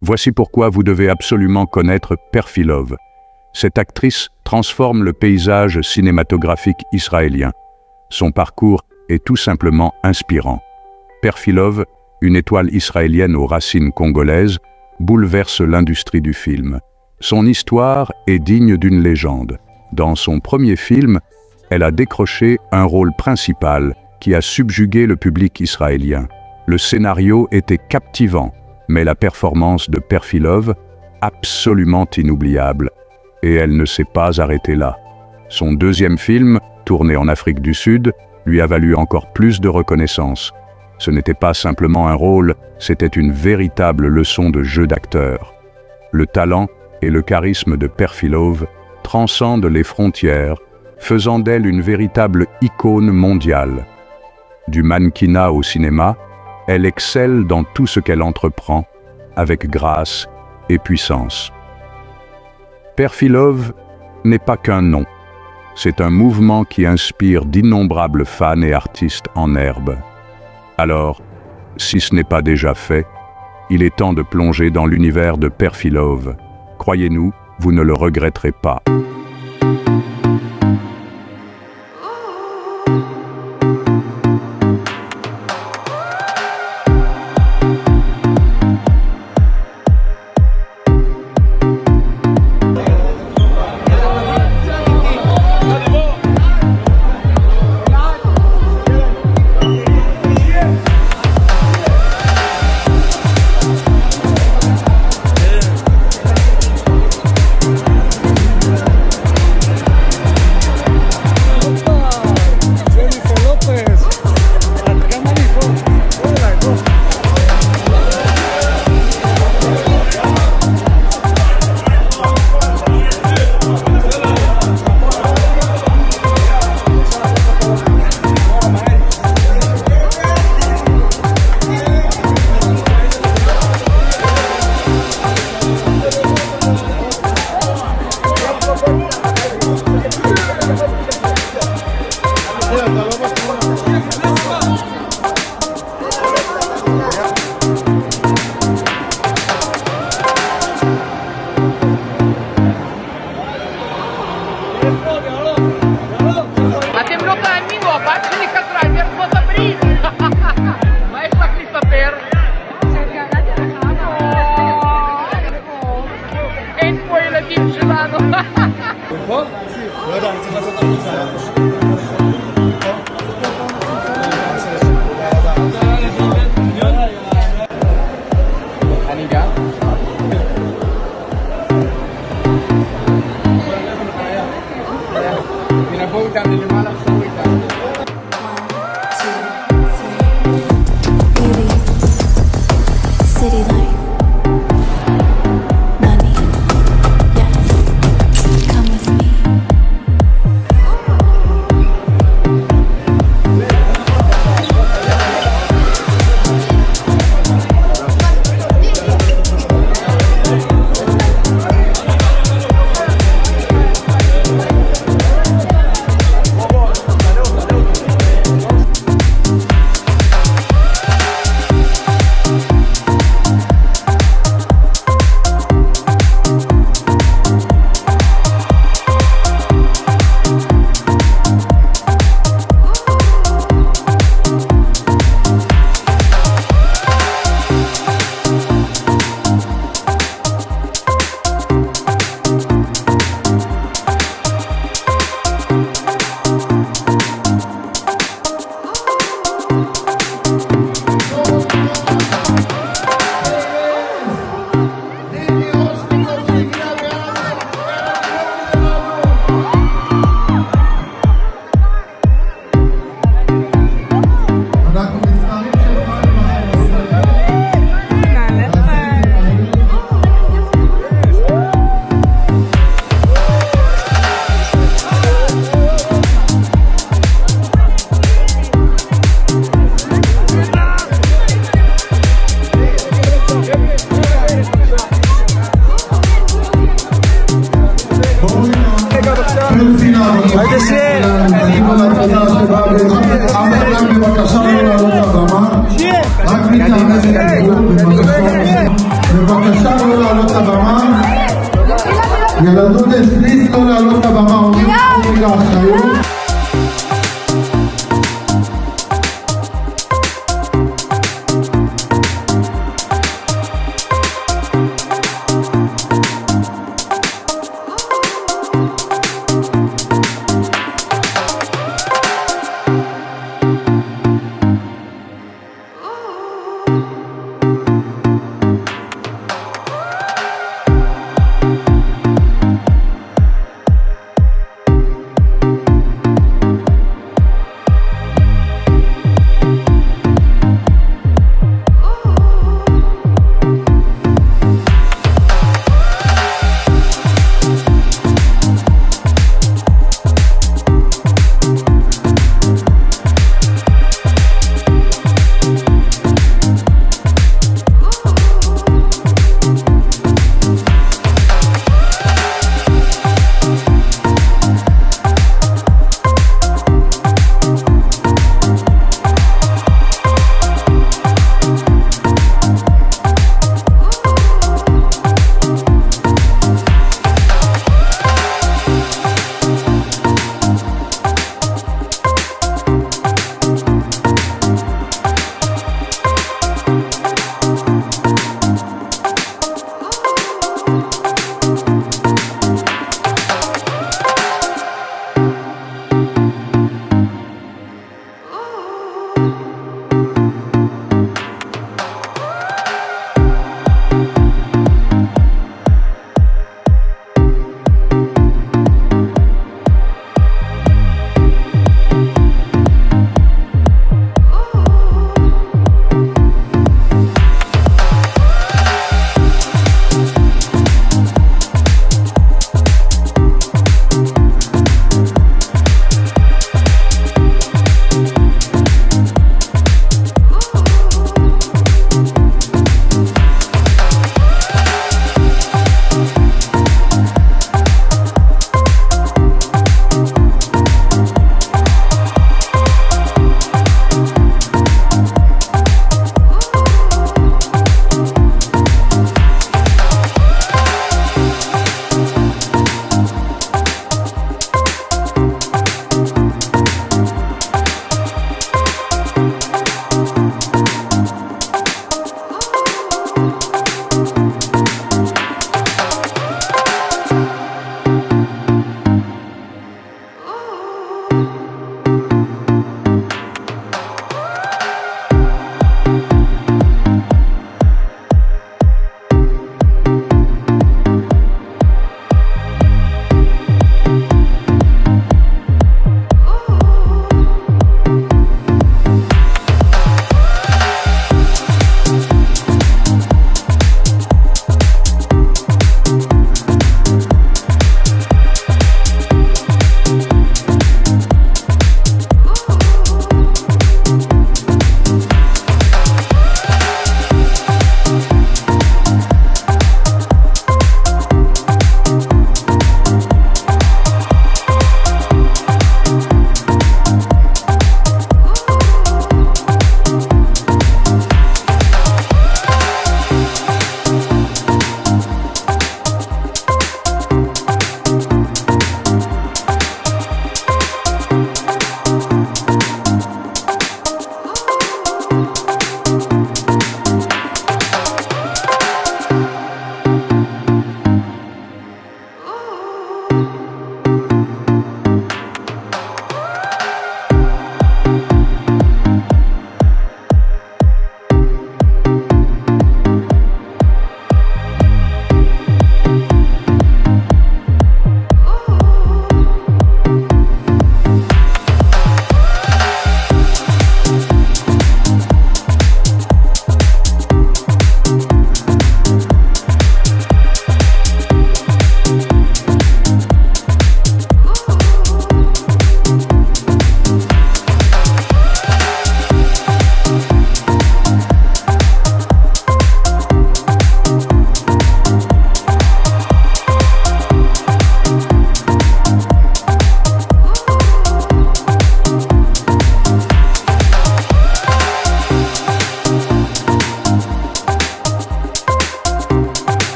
Voici pourquoi vous devez absolument connaître Perfilov. Cette actrice transforme le paysage cinématographique israélien. Son parcours est tout simplement inspirant. Perfilov, une étoile israélienne aux racines congolaises, bouleverse l'industrie du film. Son histoire est digne d'une légende. Dans son premier film, elle a décroché un rôle principal qui a subjugué le public israélien. Le scénario était captivant, mais la performance de Perfilov, absolument inoubliable. Et elle ne s'est pas arrêtée là. Son deuxième film, tourné en Afrique du Sud, lui a valu encore plus de reconnaissance. Ce n'était pas simplement un rôle, c'était une véritable leçon de jeu d'acteur. Le talent et le charisme de Perfilov transcendent les frontières, faisant d'elle une véritable icône mondiale. Du mannequinat au cinéma, elle excelle dans tout ce qu'elle entreprend, avec grâce et puissance. Perfilov n'est pas qu'un nom, c'est un mouvement qui inspire d'innombrables fans et artistes en herbe. Alors, si ce n'est pas déjà fait, il est temps de plonger dans l'univers de Perfilov. Croyez-nous, vous ne le regretterez pas. Atem blocat amigo, bate-lhe que através do abrir. Vai para aqui saber. Quem foi ele aqui gelado? אפשר לא לעלות לבמה. ילדות פליז לא לעלות לבמה, אומרים רגע אחריות.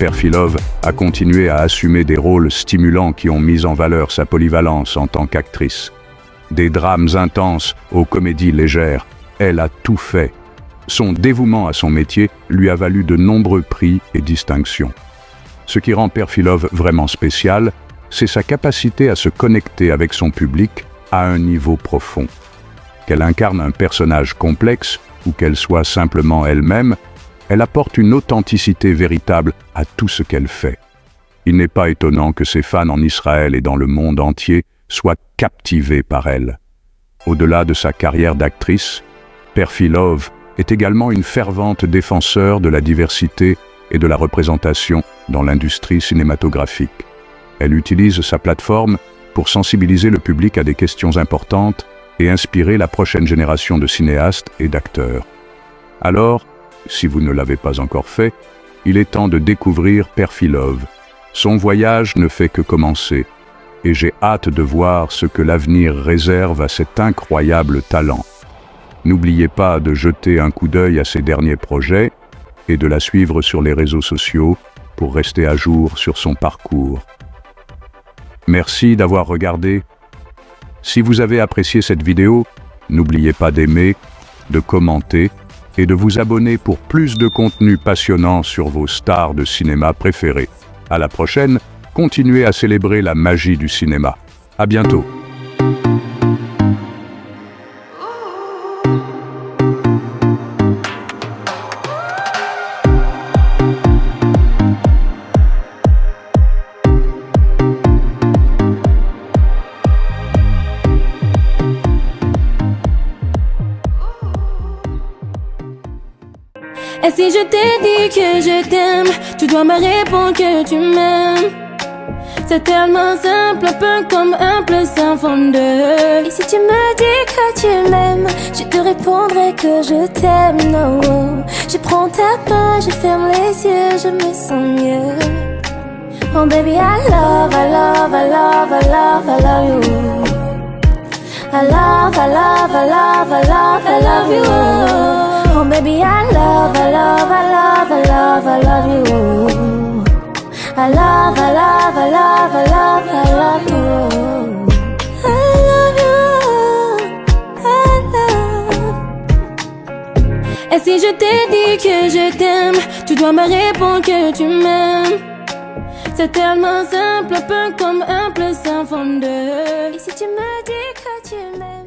Perfilov a continué à assumer des rôles stimulants qui ont mis en valeur sa polyvalence en tant qu'actrice. Des drames intenses aux comédies légères, elle a tout fait. Son dévouement à son métier lui a valu de nombreux prix et distinctions. Ce qui rend Perfilov vraiment spécial, c'est sa capacité à se connecter avec son public à un niveau profond. Qu'elle incarne un personnage complexe ou qu'elle soit simplement elle-même, elle apporte une authenticité véritable à tout ce qu'elle fait. Il n'est pas étonnant que ses fans en Israël et dans le monde entier soient captivés par elle. Au-delà de sa carrière d'actrice, Perfilov est également une fervente défenseur de la diversité et de la représentation dans l'industrie cinématographique. Elle utilise sa plateforme pour sensibiliser le public à des questions importantes et inspirer la prochaine génération de cinéastes et d'acteurs. Alors, si vous ne l'avez pas encore fait, il est temps de découvrir Perfilov. Son voyage ne fait que commencer, et j'ai hâte de voir ce que l'avenir réserve à cet incroyable talent. N'oubliez pas de jeter un coup d'œil à ses derniers projets et de la suivre sur les réseaux sociaux pour rester à jour sur son parcours. Merci d'avoir regardé. Si vous avez apprécié cette vidéo, n'oubliez pas d'aimer, de commenter et de vous abonner pour plus de contenu passionnant sur vos stars de cinéma préférées. À la prochaine, continuez à célébrer la magie du cinéma. À bientôt. Et si je t'ai dit que je t'aime, tu dois me répondre que tu m'aimes. C'est tellement simple, un peu comme 1 + 1 font 2. Et si tu me dis que tu m'aimes, je te répondrai que je t'aime, no. Je prends ta main, je ferme les yeux, je me sens mieux. Oh baby, I love, I love, I love, I love, I love you. I love, I love, I love, I love, I love you. Oh baby, I love, I love, I love, I love, I love you. I love, I love, I love, I love, I love you. I love you, I love. Et si je t'ai dit que je t'aime, tu dois me répondre que tu m'aimes. C'est tellement simple, un peu comme 1 + 1 font 2. Et si tu me dis que tu m'aimes,